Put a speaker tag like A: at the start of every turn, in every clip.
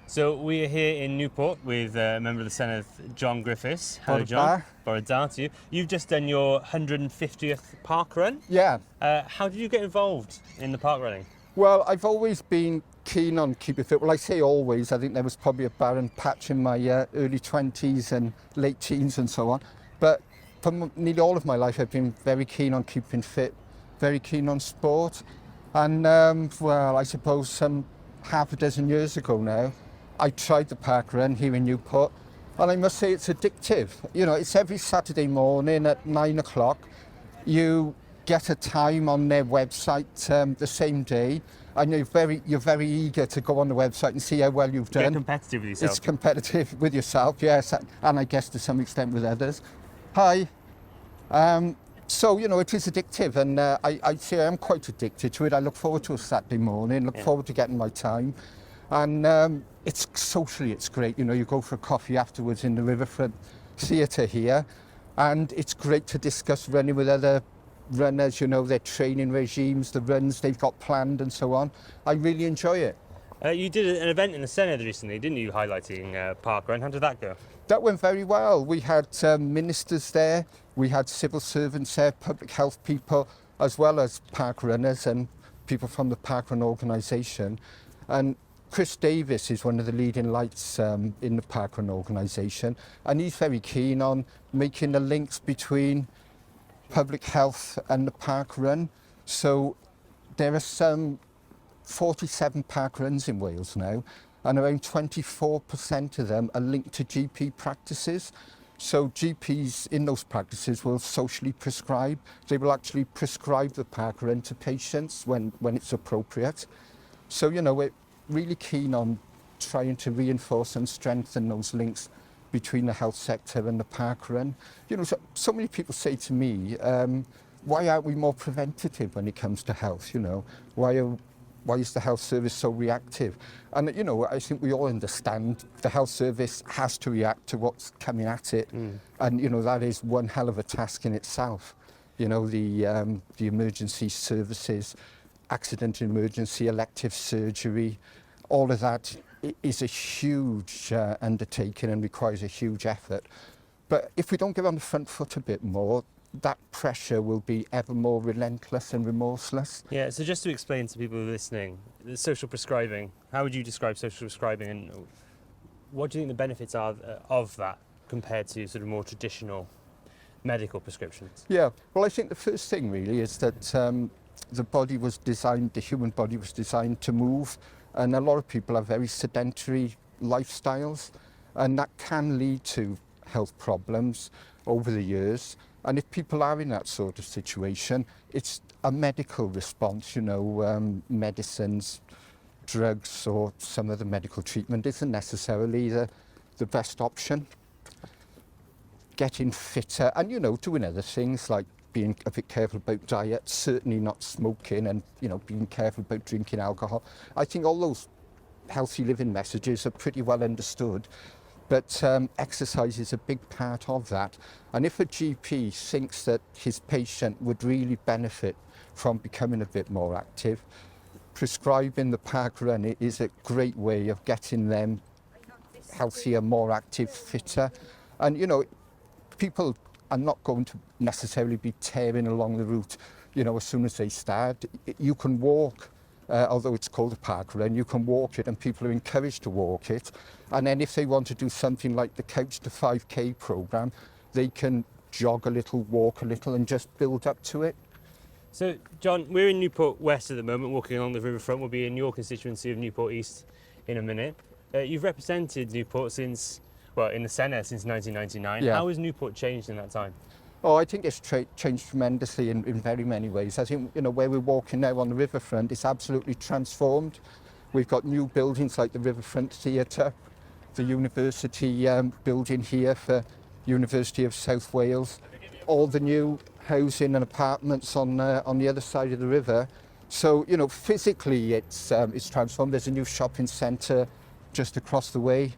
A: So we are here in Newport with a member of the Senedd, John Griffiths. Hello, John. Bore da to you. You've just done your 150th park run.
B: Yeah.
A: How did you get involved in the park running?
B: Well, I've always been keen on keeping fit. Well, I say always. I think there was probably a barren patch in my early 20s and late teens and so on. But for nearly all of my life, I've been very keen on keeping fit, very keen on sport. And, well, I suppose half a dozen years ago now, I tried the park run here in Newport, and I must say it's addictive. You know, it's every Saturday morning at 9 o'clock. You get a time on their website the same day, and you're very eager to go on the website and see how well you've done.
A: Get competitive with yourself.
B: It's competitive with yourself, yes, and I guess to some extent with others. Hi. So, you know, it is addictive, and I'd say I'm quite addicted to it. I look forward to a Saturday morning, look forward to getting my time. And it's socially, it's great. You know, you go for a coffee afterwards in the Riverfront Theatre here, and it's great to discuss running with other runners, you know, their training regimes, the runs they've got planned and so on. I really enjoy it.
A: You did an event in the Senedd recently, didn't you, highlighting parkrun? How did that go?
B: That went very well. We had ministers there, we had civil servants there, public health people, as well as park runners and people from the parkrun organisation. And Chris Davis is one of the leading lights in the parkrun organisation, and he's very keen on making the links between public health and the parkrun. So there are some 47 parkruns in Wales now, and around 24% of them are linked to GP practices. So GPs in those practices will socially prescribe. They will actually prescribe the parkrun to patients when it's appropriate. So, you know, we're really keen on trying to reinforce and strengthen those links between the health sector and the parkrun. You know, so many people say to me, why aren't we more preventative when it comes to health? You know, why is the health service so reactive? And, you know, I think we all understand the health service has to react to what's coming at it. And, you know, that is one hell of a task in itself. You know, the emergency services, accident and emergency, elective surgery, all of that is a huge undertaking and requires a huge effort. But if we don't get on the front foot a bit more, that pressure will be ever more relentless and remorseless.
A: Yeah, so just to explain to people listening, the social prescribing, how would you describe social prescribing, and what do you think the benefits are of that compared to sort of more traditional medical prescriptions?
B: Yeah, well, I think the first thing really is that the human body was designed to move, and a lot of people have very sedentary lifestyles, and that can lead to health problems over the years. And if people are in that sort of situation, it's a medical response, you know, medicines, drugs, or some other medical treatment isn't necessarily the best option. Getting fitter and, you know, doing other things like being a bit careful about diet, certainly not smoking, and, you know, being careful about drinking alcohol. I think all those healthy living messages are pretty well understood. But exercise is a big part of that. And if a GP thinks that his patient would really benefit from becoming a bit more active, prescribing the park run is a great way of getting them healthier, more active, fitter. And, you know, people are not going to necessarily be tearing along the route, you know, as soon as they start. You can walk. Although it's called a park run, you can walk it, and people are encouraged to walk it. And then if they want to do something like the Couch to 5K programme, they can jog a little, walk a little, and just build up to it.
A: So, John, we're in Newport West at the moment, walking along the riverfront. We'll be in your constituency of Newport East in a minute. You've represented Newport in the Senedd since 1999.
B: Yeah.
A: How has Newport changed in that time?
B: Oh, I think it's changed tremendously in very many ways. I think, you know, where we're walking now on the riverfront, it's absolutely transformed. We've got new buildings like the Riverfront Theatre, the university building here for University of South Wales, all the new housing and apartments on the other side of the river. So, you know, physically it's transformed. There's a new shopping centre just across the way.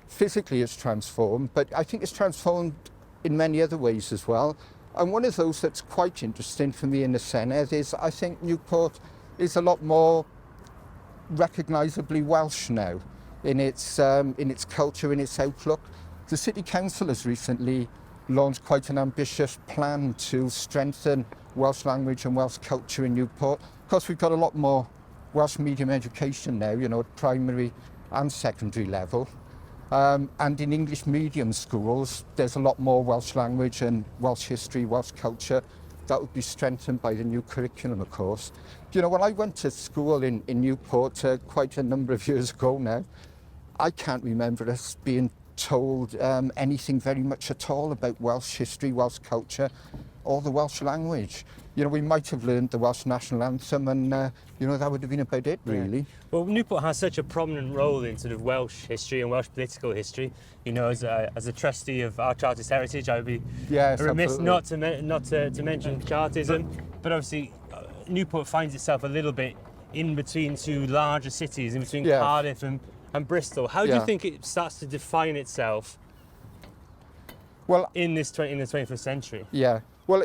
B: Physically it's transformed, but I think it's transformed in many other ways as well. And one of those that's quite interesting for me in the Senedd is I think Newport is a lot more recognisably Welsh now. in its culture, in its outlook. The City Council has recently launched quite an ambitious plan to strengthen Welsh language and Welsh culture in Newport. Of course, we've got a lot more Welsh medium education now, at primary and secondary level. And in English medium schools, there's a lot more Welsh language and Welsh history, Welsh culture. That would be strengthened by the new curriculum, of course. When I went to school in Newport quite a number of years ago now, I can't remember us being told anything very much at all about Welsh history, Welsh culture, or the Welsh language. We might have learned the Welsh national anthem and, that would have been about it, really.
A: Yeah. Well, Newport has such a prominent role in sort of Welsh history and Welsh political history. As a trustee of our Chartist heritage, I would be remiss not to mention Chartism. But obviously, Newport finds itself a little bit in between two larger cities, in between Cardiff and Bristol. How do you think it starts to define itself in the 21st century? Yeah.
B: Well,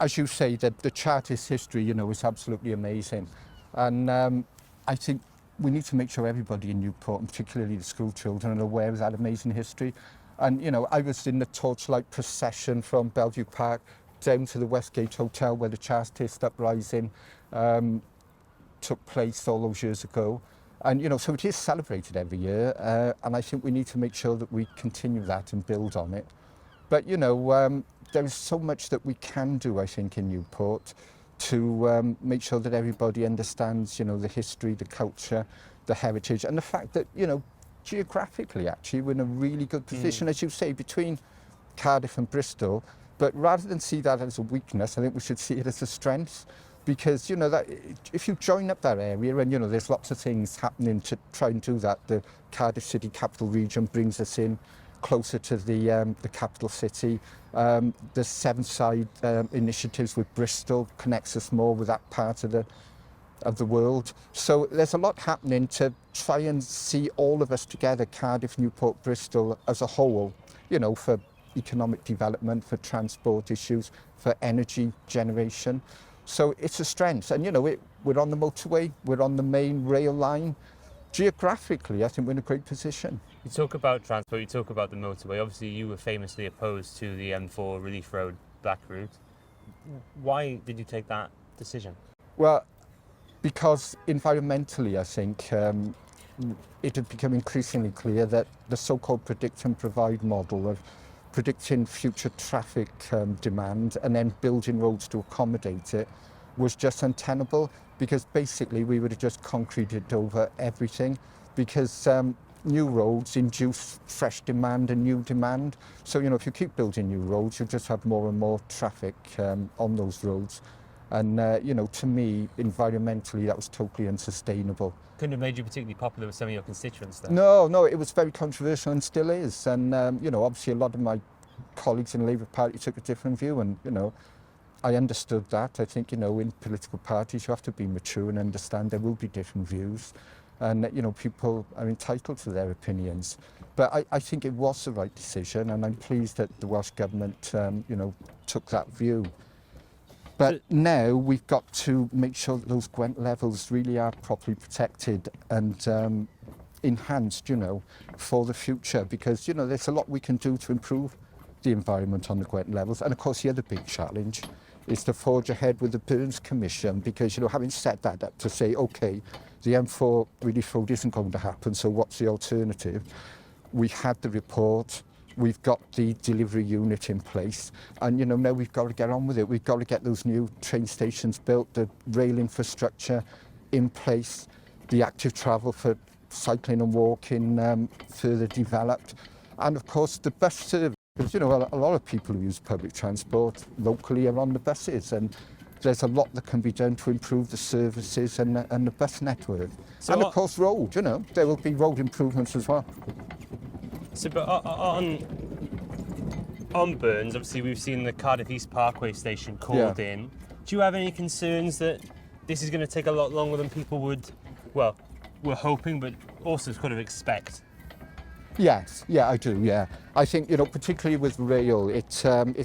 B: as you say, the Chartist history, is absolutely amazing. And I think we need to make sure everybody in Newport, and particularly the school children, are aware of that amazing history. And, I was in the torchlight procession from Bellevue Park down to the Westgate Hotel where the Chartist uprising took place all those years ago. And, so it is celebrated every year. And I think we need to make sure that we continue that and build on it. But, there is so much that we can do, I think, in Newport to make sure that everybody understands, the history, the culture, the heritage, and the fact that, geographically, actually, we're in a really good position, as you say, between Cardiff and Bristol. But rather than see that as a weakness, I think we should see it as a strength. Because, that if you join up that area and, there's lots of things happening to try and do that, the Cardiff City Capital Region brings us in closer to the capital city. The Seven Side initiatives with Bristol connects us more with that part of the world. So there's a lot happening to try and see all of us together, Cardiff, Newport, Bristol as a whole, for economic development, for transport issues, for energy generation. So it's a strength. And, we're on the motorway, we're on the main rail line. Geographically, I think we're in a great position.
A: You talk about transport, you talk about the motorway. Obviously, you were famously opposed to the M4 Relief Road back route. Why did you take that decision?
B: Well, because environmentally, I think it had become increasingly clear that the so-called predict and provide model of predicting future traffic demand and then building roads to accommodate it was just untenable, because basically we would have just concreted over everything, because new roads induce fresh demand and new demand. So, if you keep building new roads, you'll just have more and more traffic on those roads. And, to me, environmentally, that was totally unsustainable.
A: Couldn't have made you particularly popular with some of your constituents, though?
B: No, it was very controversial and still is. And, obviously a lot of my colleagues in the Labour Party took a different view, and, I understood that. I think, in political parties, you have to be mature and understand there will be different views. And, people are entitled to their opinions. But I think it was the right decision, and I'm pleased that the Welsh Government, took that view. But now we've got to make sure that those Gwent levels really are properly protected and enhanced, for the future. Because, there's a lot we can do to improve the environment on the Gwent levels. And, of course, the other big challenge is to forge ahead with the Burns Commission, because, having set that up to say, OK, the M4 Relief Road isn't going to happen, so what's the alternative? We had the report, we've got the delivery unit in place, and, now we've got to get on with it. We've got to get those new train stations built, the rail infrastructure in place, the active travel for cycling and walking further developed, and, of course, the bus service. Because, a lot of people who use public transport locally are on the buses, and there's a lot that can be done to improve the services and the bus network. So and, of course, road, there will be road improvements as well.
A: So, but on Burns, obviously, we've seen the Cardiff East Parkway station called in. Do you have any concerns that this is going to take a lot longer than people were hoping, but also kind of expect?
B: Yes, I do, I think, particularly with rail, it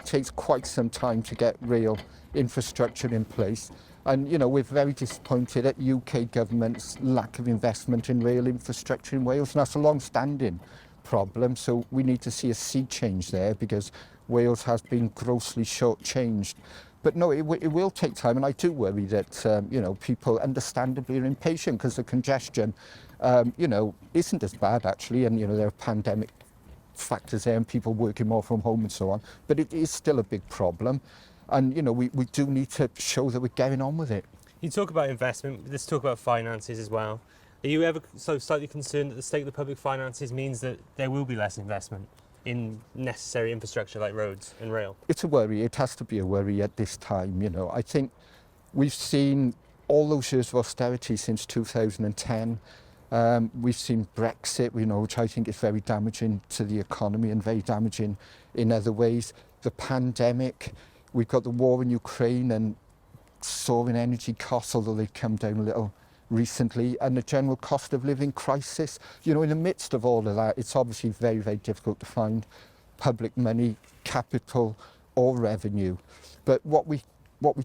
B: takes quite some time to get rail infrastructure in place. And, you know, we're very disappointed at UK government's lack of investment in rail infrastructure in Wales, and that's a long-standing problem. So we need to see a sea change there, because Wales has been grossly shortchanged. But no, it will take time, and I do worry that, you know, people understandably are impatient because the congestion, you know, isn't as bad actually, and, you know, there are pandemic factors there and people working more from home and so on, but it is still a big problem. And, you know, we do need to show that we're getting on with it.
A: You talk about investment, let's talk about finances as well. Are you ever so slightly concerned that the state of the public finances means that there will be less investment in necessary infrastructure like roads and rail?
B: It's a worry. It has to be a worry at this time, you know. I think we've seen all those years of austerity since 2010. We've seen Brexit, you know, which I think is very damaging to the economy and very damaging in other ways. The pandemic, we've got the war in Ukraine and soaring energy costs, although they've come down a little recently, and the general cost of living crisis. You know, in the midst of all of that, it's obviously very, very difficult to find public money, capital or revenue. But what we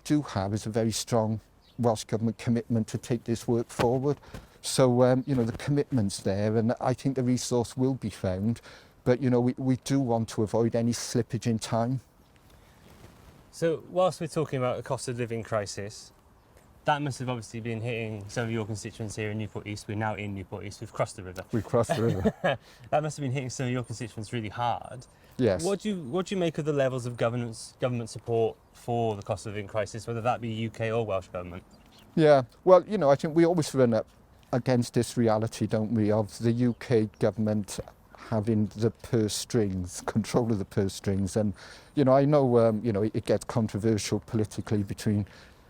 B: do have is a very strong Welsh Government commitment to take this work forward. So, you know, the commitment's there, and I think the resource will be found. But, you know, we do want to avoid any slippage in time.
A: So whilst we're talking about a cost of living crisis, that must have obviously been hitting some of your constituents here in Newport East. We're now in Newport East, we've crossed the river.
B: We've crossed the river.
A: That must have been hitting some of your constituents really hard.
B: Yes.
A: What do you make of the levels of government support for the cost of living crisis, whether that be UK or Welsh Government?
B: Yeah, well, you know, I think we always run up against this reality, don't we, of the UK government having the purse strings, control of the purse strings. And, you know, I know, you know, it gets controversial politically between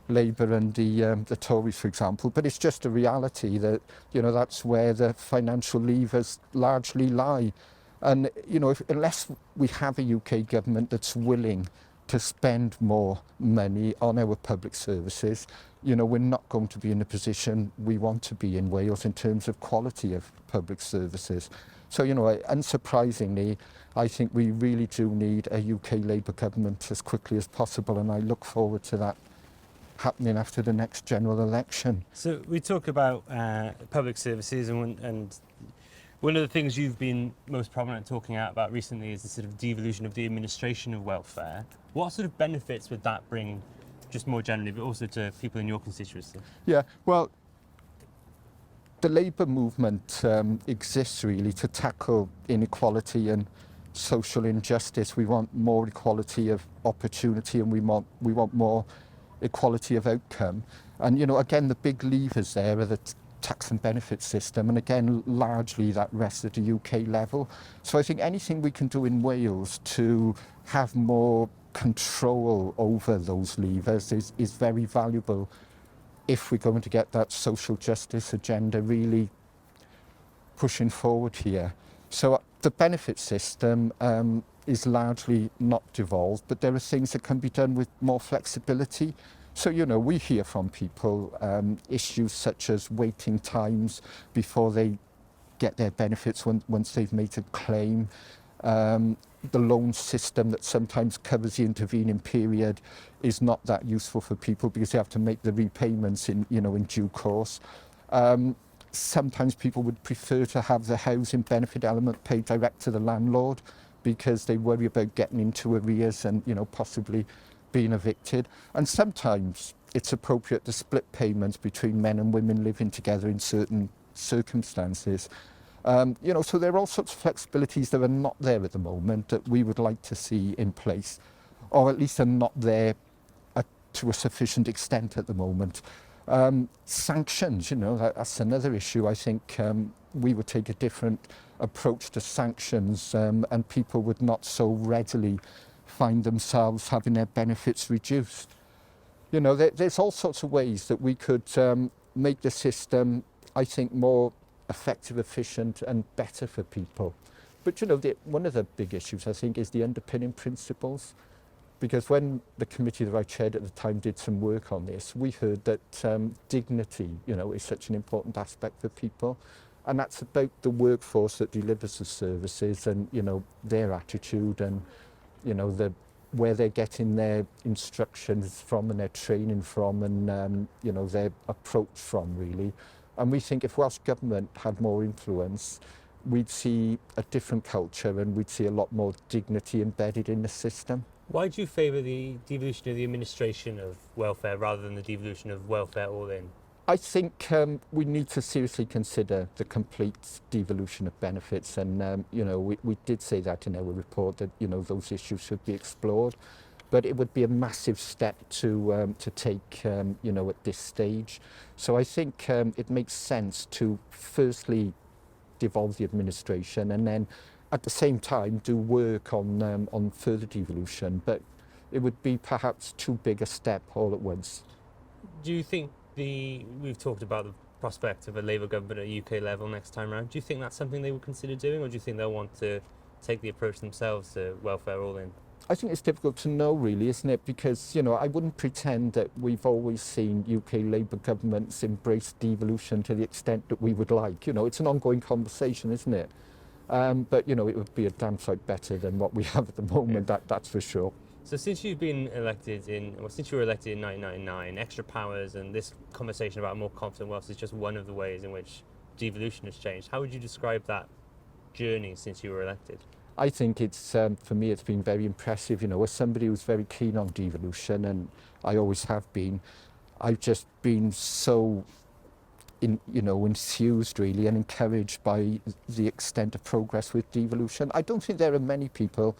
B: Labour and the Tories, for example, but it's just a reality that, you know, that's where the financial levers largely lie. And, you know, unless we have a UK government that's willing to spend more money on our public services, you know, we're not going to be in the position we want to be in Wales in terms of quality of public services. So, you know, unsurprisingly, I think we really do need a UK Labour government as quickly as possible, and I look forward to that happening after the next general election.
A: So we talk about public services, and one of the things you've been most prominent talking about recently is the sort of devolution of the administration of welfare. What sort of benefits would that bring, just more generally, but also to people in your constituency?
B: Yeah, well, the Labour movement exists really to tackle inequality and social injustice. We want more equality of opportunity, and we want more equality of outcome. And, you know, again, the big levers there are the tax and benefit system, and again, largely that rests at the UK level. So I think anything we can do in Wales to have more control over those levers is very valuable if we're going to get that social justice agenda really pushing forward here. So the benefit system is largely not devolved, but there are things that can be done with more flexibility. So, you know, we hear from people issues such as waiting times before they get their benefits once they've made a claim. The loan system that sometimes covers the intervening period is not that useful for people because they have to make the repayments in due course. Sometimes people would prefer to have the housing benefit element paid direct to the landlord because they worry about getting into arrears and, you know, possibly being evicted. And sometimes it's appropriate to split payments between men and women living together in certain circumstances. You know, so there are all sorts of flexibilities that are not there at the moment that we would like to see in place, or at least are not there to a sufficient extent at the moment. Sanctions, you know, that's another issue. I think we would take a different approach to sanctions, and people would not so readily find themselves having their benefits reduced. You know, there's all sorts of ways that we could make the system, I think, more effective, efficient and better for people. But, you know, one of the big issues, I think, is the underpinning principles. Because when the committee that I chaired at the time did some work on this, we heard that dignity, you know, is such an important aspect for people. And that's about the workforce that delivers the services and, you know, their attitude and, you know, the where they're getting their instructions from and their training from and their approach from, really. And we think if Welsh Government had more influence, we'd see a different culture and we'd see a lot more dignity embedded in the system.
A: Why do you favour the devolution of the administration of welfare rather than the devolution of welfare all in?
B: I think we need to seriously consider the complete devolution of benefits, and we did say that in our report that those issues should be explored, but it would be a massive step to take at this stage. So I think it makes sense to firstly devolve the administration and then at the same time do work on further devolution, but it would be perhaps too big a step all at once.
A: Do you think we've talked about the prospect of a Labour government at UK level next time round. Do you think that's something they would consider doing, or do you think they'll want to take the approach themselves to welfare all in?
B: I think it's difficult to know, really, isn't it? Because, I wouldn't pretend that we've always seen UK Labour governments embrace devolution to the extent that we would like. It's an ongoing conversation, isn't it? But, it would be a damn sight better than what we have at the moment, that's for sure.
A: So since you were elected in 1999, extra powers and this conversation about a more competent Welsh is just one of the ways in which devolution has changed. How would you describe that journey since you were elected?
B: I think it's, for me, it's been very impressive. As somebody who's very keen on devolution, and I always have been, I've just been so enthused really and encouraged by the extent of progress with devolution. I don't think there are many people,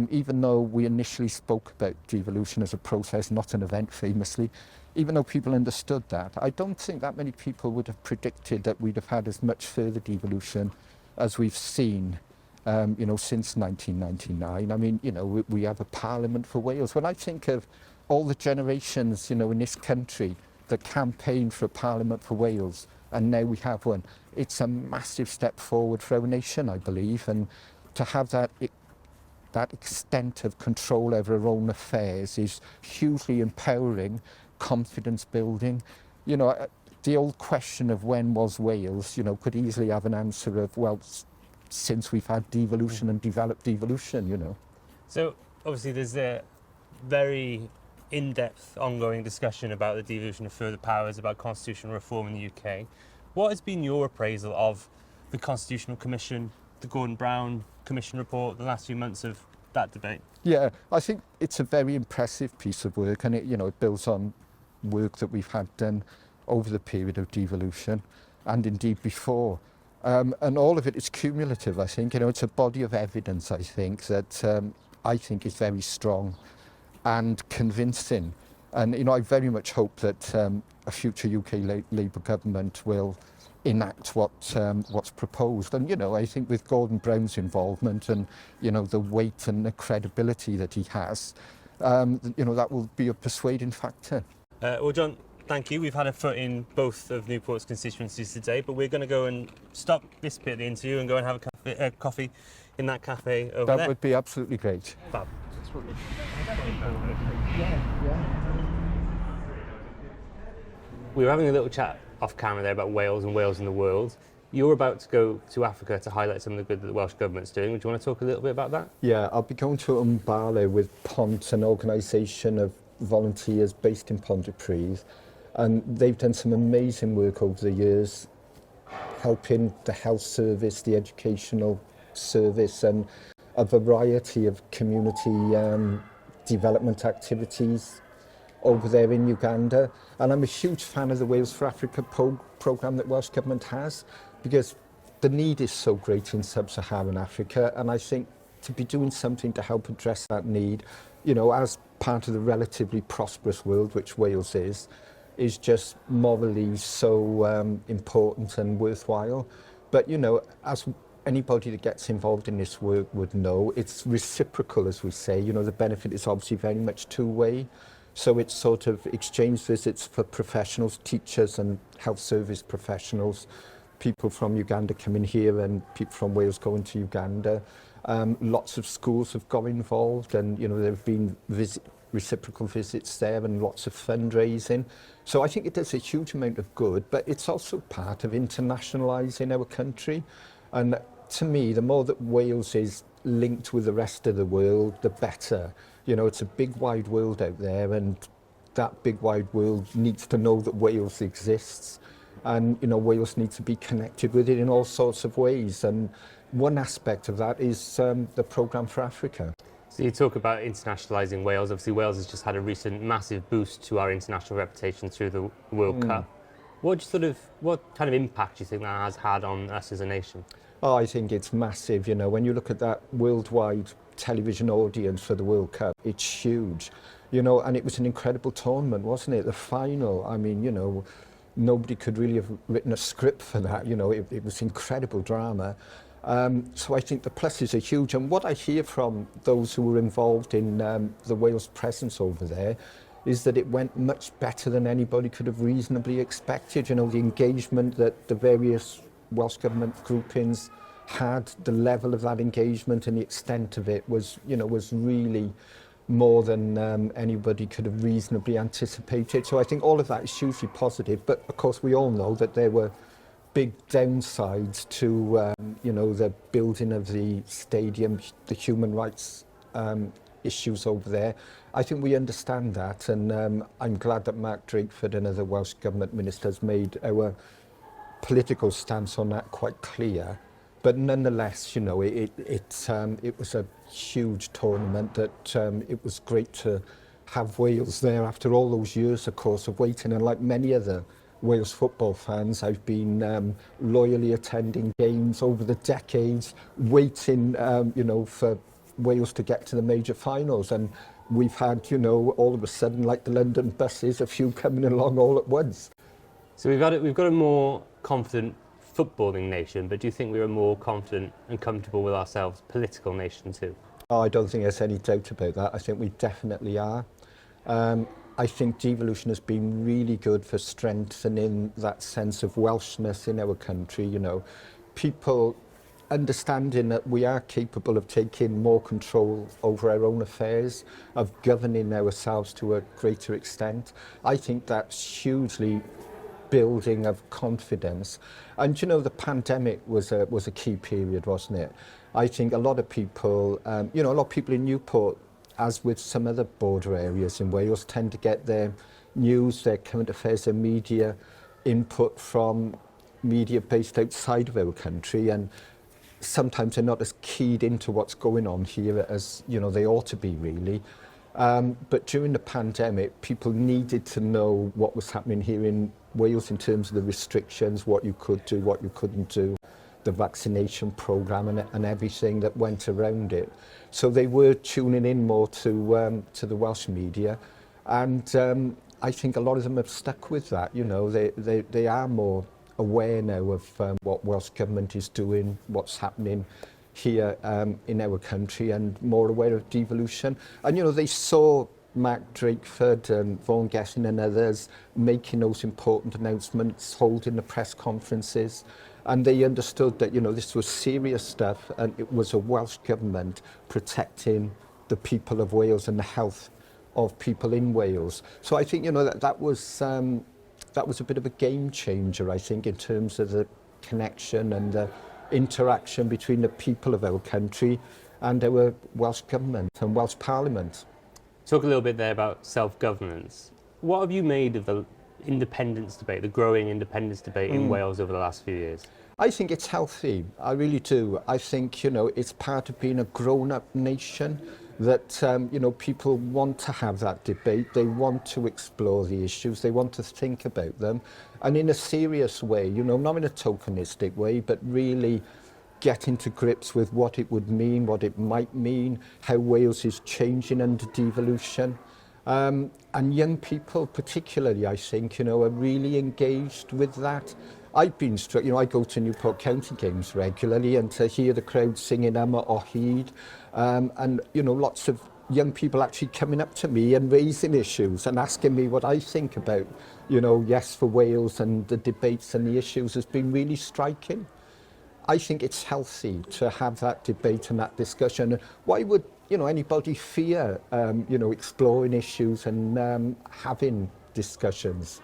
B: even though we initially spoke about devolution as a process, not an event famously, even though people understood that, I don't think that many people would have predicted that we'd have had as much further devolution as we've seen since 1999. I mean, we have a Parliament for Wales. When I think of all the generations, in this country that campaigned for a Parliament for Wales, and now we have one, it's a massive step forward for our nation, I believe, and to have that extent of control over our own affairs is hugely empowering, confidence building. The old question of when was Wales, could easily have an answer of, well, since we've had devolution and developed devolution,
A: So obviously there's a very in-depth ongoing discussion about the devolution of further powers, about constitutional reform in the UK. What has been your appraisal of the Constitutional Commission, the Gordon Brown Commission report, the last few months of that debate? Yeah,
B: I think it's a very impressive piece of work, and it builds on work that we've had done over the period of devolution and indeed before. And all of it is cumulative, I think. It's a body of evidence, I think, that I think is very strong and convincing. And, I very much hope that a future UK Labour government will enact what's proposed. And, I think with Gordon Brown's involvement and, the weight and the credibility that he has, that will be a persuading factor.
A: Well, John, thank you. We've had a foot in both of Newport's constituencies today, but we're going to go and stop this bit of the interview and go and have a coffee in that cafe over there.
B: That would be absolutely great.
A: Fab. We were having a little chat off camera there about Wales and Wales in the world. You're about to go to Africa to highlight some of the good that the Welsh Government's doing. Would you want to talk a little bit about that?
B: Yeah, I'll be going to Umbala with Pont, an organisation of volunteers based in Pontypridd, and they've done some amazing work over the years, helping the health service, the educational service, and a variety of community development activities over there in Uganda. And I'm a huge fan of the Wales for Africa programme that Welsh Government has, because the need is so great in sub-Saharan Africa, and I think to be doing something to help address that need, as part of the relatively prosperous world which Wales is just morally so important and worthwhile. But, as anybody that gets involved in this work would know, it's reciprocal, as we say. The benefit is obviously very much two-way. So it's sort of exchange visits for professionals, teachers and health service professionals. People from Uganda come in here and people from Wales go into Uganda. Lots of schools have got involved, and there have been reciprocal visits there and lots of fundraising. So I think it does a huge amount of good, but it's also part of internationalising our country. And to me, the more that Wales is linked with the rest of the world, the better. You know, it's a big wide world out there, and that big wide world needs to know that Wales exists. And, you know, Wales needs to be connected with it in all sorts of ways. And one aspect of that is the programme for Africa.
A: So you talk about internationalising Wales. Obviously, Wales has just had a recent massive boost to our international reputation through the World Cup. What kind of impact do you think that has had on us as a nation?
B: Oh, I think it's massive. You know, when you look at that worldwide television audience for the World Cup, it's huge. You know, and it was an incredible tournament, wasn't it? The final, I mean, you know, nobody could really have written a script for that. You know, it was incredible drama. So I think the pluses are huge. And what I hear from those who were involved in the Wales presence over there is that it went much better than anybody could have reasonably expected. You know, the engagement that the various Welsh Government groupings had, the level of that engagement and the extent of it was, you know, was really more than anybody could have reasonably anticipated. So I think all of that is hugely positive. But of course, we all know that there were big downsides to, you know, the building of the stadium, the human rights issues over there. I think we understand that, and I'm glad that Mark Drakeford and other Welsh Government ministers made our political stance on that quite clear. But nonetheless, you know, it was a huge tournament that it was great to have Wales there after all those years, of course, of waiting. And like many other Wales football fans, I've been loyally attending games over the decades, waiting, you know, for Wales to get to the major finals. And we've had, you know, all of a sudden, like the London buses, a few coming along all at once.
A: So we've got a more confident footballing nation, but do you think we're a more confident and comfortable with ourselves political nation too?
B: Oh, I don't think there's any doubt about that. I think we definitely are. I think devolution has been really good for strengthening that sense of Welshness in our country. You know, people understanding that we are capable of taking more control over our own affairs, of governing ourselves to a greater extent. I think that's hugely building of confidence. And you know, the pandemic was a key period, wasn't it? I think a lot of people, you know, a lot of people in Newport, as with some other border areas in Wales, tend to get their news, their current affairs, their media input from media based outside of our country, and sometimes they're not as keyed into what's going on here as, you know, they ought to be really. But during the pandemic, people needed to know what was happening here in Wales in terms of the restrictions, what you could do, what you couldn't do, the vaccination programme and everything that went around it. So they were tuning in more to the Welsh media, and I think a lot of them have stuck with that. You know, they are more aware now of what Welsh Government is doing, what's happening here in our country, and more aware of devolution. And you know, they saw Mark Drakeford and Vaughan Gesson and others making those important announcements, holding the press conferences, and they understood that, you know, this was serious stuff, and it was a Welsh Government protecting the people of Wales and the health of people in Wales. So I think, you know, that was a bit of a game changer, I think, in terms of the connection and the interaction between the people of our country and our Welsh Government and Welsh Parliament.
A: Talk a little bit there about self-governance. What have you made of the independence debate, the growing independence debate in Wales over the last few years?
B: I think it's healthy. I really do. I think, you know, it's part of being a grown-up nation that, you know, people want to have that debate. They want to explore the issues. They want to think about them. And in a serious way, you know, not in a tokenistic way, but really getting to grips with what it would mean, what it might mean, how Wales is changing under devolution. And young people particularly, I think, you know, are really engaged with that. I've been struck, you know, I go to Newport County games regularly, and to hear the crowd singing Yma o Hyd, and, you know, lots of young people actually coming up to me and raising issues and asking me what I think about, you know, Yes for Wales and the debates and the issues has been really striking. I think it's healthy to have that debate and that discussion. Why would, you know, anybody fear, you know, exploring issues and having discussions?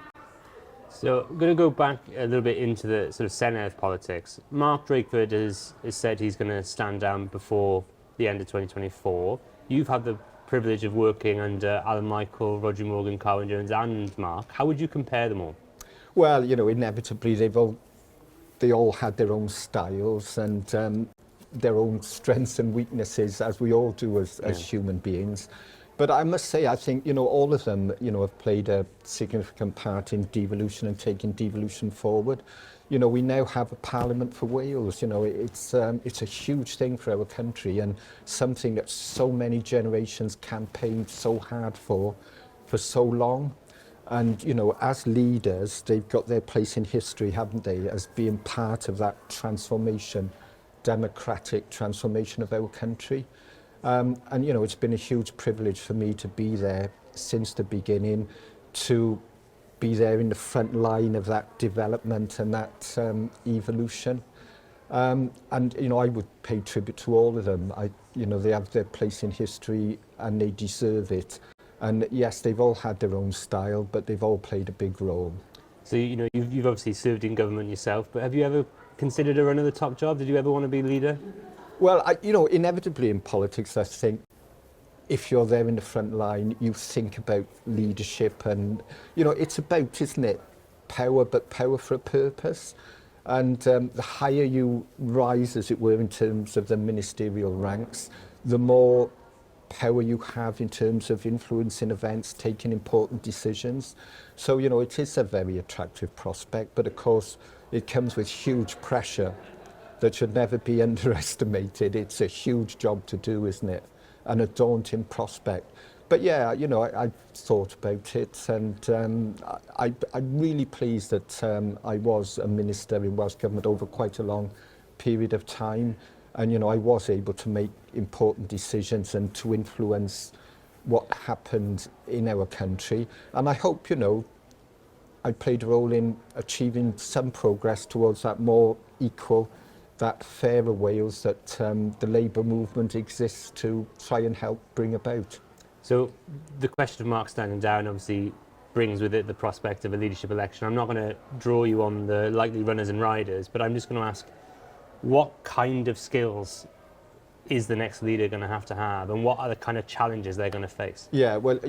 A: So I'm going to go back a little bit into the sort of Senedd politics. Mark Drakeford has said he's going to stand down before the end of 2024. You've had the privilege of working under Alan Michael, Roger Morgan, Carwyn Jones and Mark. How would you compare them all?
B: Well, inevitably they all had their own styles and their own strengths and weaknesses, as we all do as human beings. But I must say, I think, all of them, have played a significant part in devolution and taking devolution forward. We now have a Parliament for Wales. It's a huge thing for our country and something that so many generations campaigned so hard for so long. And, as leaders, they've got their place in history, haven't they, as being part of that transformation, democratic transformation of our country. And, it's been a huge privilege for me to be there since the beginning, to be there in the front line of that development and that evolution. And, I would pay tribute to all of them. They have their place in history and they deserve it. And yes, they've all had their own style, but they've all played a big role.
A: So, you've obviously served in government yourself, but have you ever considered a run of the top job? Did you ever want to be leader?
B: Well, inevitably in politics, I think if you're there in the front line, you think about leadership and, it's about, isn't it, power, but power for a purpose. And the higher you rise, as it were, in terms of the ministerial ranks, the more power you have in terms of influencing events, taking important decisions. So, it is a very attractive prospect, but of course, it comes with huge pressure that should never be underestimated. It's a huge job to do, isn't it? And a daunting prospect. But yeah, I thought about it and I'm really pleased that I was a minister in Welsh Government over quite a long period of time. And, I was able to make important decisions and to influence what happened in our country. And I hope, I played a role in achieving some progress towards that more equal, that fairer Wales that the Labour movement exists to try and help bring about.
A: So the question of Mark standing down obviously brings with it the prospect of a leadership election. I'm not going to draw you on the likely runners and riders, but I'm just going to ask, what kind of skills is the next leader going to have, and what are the kind of challenges they're going to face?
B: Yeah, well,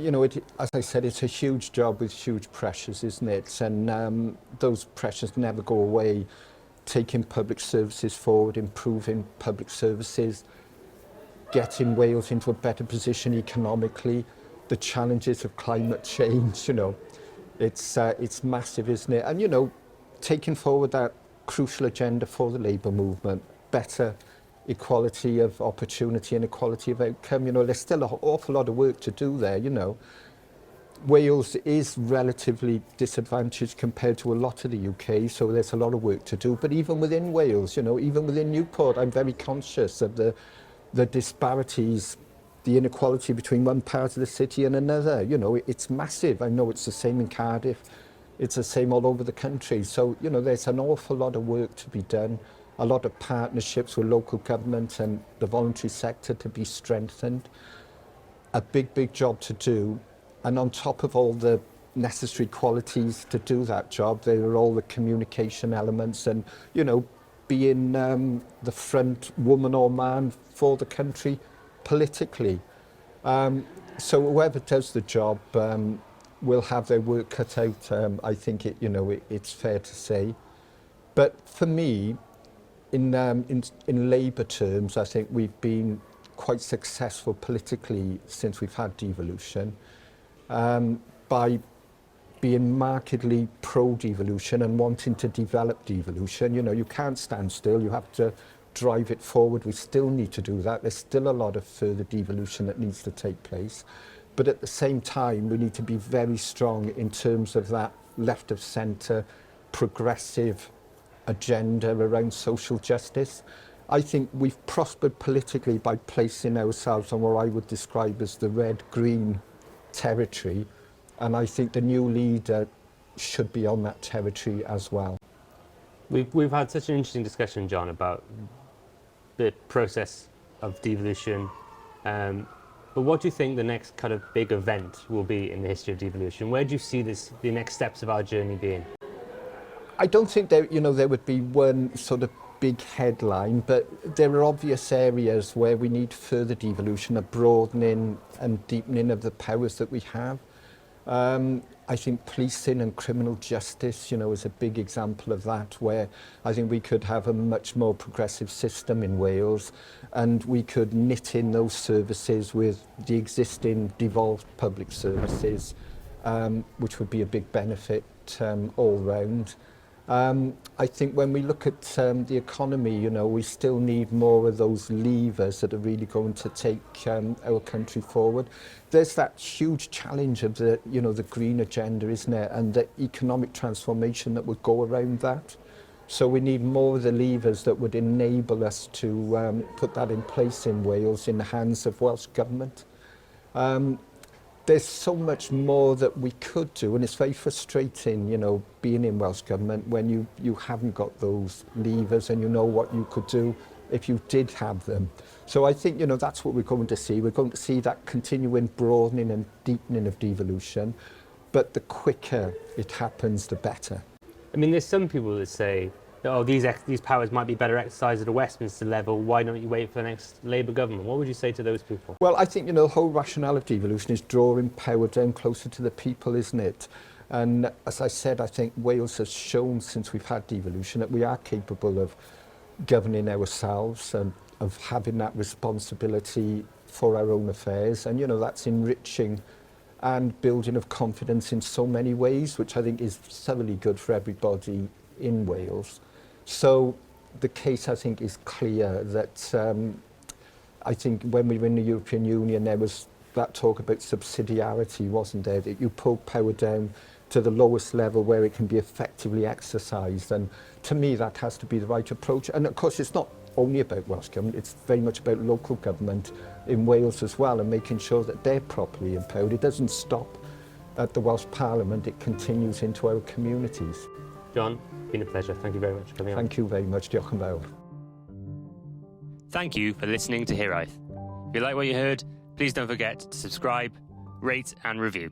B: as I said, it's a huge job with huge pressures, isn't it? And those pressures never go away. Taking public services forward, improving public services, getting Wales into a better position economically, the challenges of climate change, it's massive, isn't it? And, taking forward that crucial agenda for the Labour movement, better equality of opportunity and equality of outcome. There's still an awful lot of work to do there, Wales is relatively disadvantaged compared to a lot of the UK, so there's a lot of work to do. But even within Wales, even within Newport, I'm very conscious of the disparities, the inequality between one part of the city and another. It's massive. I know it's the same in Cardiff. It's the same all over the country. So, there's an awful lot of work to be done, a lot of partnerships with local government and the voluntary sector to be strengthened. A big, big job to do. And on top of all the necessary qualities to do that job, there are all the communication elements and, being the front woman or man for the country politically. So whoever does the job will have their work cut out. I think it's fair to say. But for me, in Labour terms, I think we've been quite successful politically since we've had devolution. By being markedly pro-devolution and wanting to develop devolution. You can't stand still, you have to drive it forward. We still need to do that. There's still a lot of further devolution that needs to take place. But at the same time, we need to be very strong in terms of that left of centre, progressive agenda around social justice. I think we've prospered politically by placing ourselves on what I would describe as the red-green territory, and I think the new leader should be on that territory as well.
A: We've had such an interesting discussion, John, about the process of devolution, but what do you think the next kind of big event will be in the history of devolution? Where do you see the next steps of our journey being?
B: I don't think there would be one sort of big headline, but there are obvious areas where we need further devolution, a broadening and deepening of the powers that we have. I think policing and criminal justice, is a big example of that, where I think we could have a much more progressive system in Wales, and we could knit in those services with the existing devolved public services, which would be a big benefit all round. I think when we look at the economy, we still need more of those levers that are really going to take our country forward. There's that huge challenge of the green agenda, isn't it? And the economic transformation that would go around that. So we need more of the levers that would enable us to put that in place in Wales, in the hands of Welsh Government. There's so much more that we could do, and it's very frustrating, being in Welsh Government when you haven't got those levers and you know what you could do if you did have them. So I think, that's what we're going to see. We're going to see that continuing broadening and deepening of devolution, but the quicker it happens, the better.
A: I mean, there's some people that say, oh, these powers might be better exercised at a Westminster level. Why don't you wait for the next Labour government? What would you say to those people?
B: Well, I think, the whole rationale of devolution is drawing power down closer to the people, isn't it? And as I said, I think Wales has shown since we've had devolution that we are capable of governing ourselves and of having that responsibility for our own affairs. And, that's enriching and building of confidence in so many ways, which I think is thoroughly good for everybody in Wales. So the case, I think, is clear that I think when we were in the European Union, there was that talk about subsidiarity, wasn't there? That you pull power down to the lowest level where it can be effectively exercised. And to me, that has to be the right approach. And of course, it's not only about Welsh Government, it's very much about local government in Wales as well, and making sure that they're properly empowered. It doesn't stop at the Welsh Parliament, it continues into our communities.
A: John, it's been a pleasure. Thank you very much for coming on.
B: Thank you very much. Diolch yn fawr.
A: Thank you for listening to Hiraeth. If you like what you heard, please don't forget to subscribe, rate and review.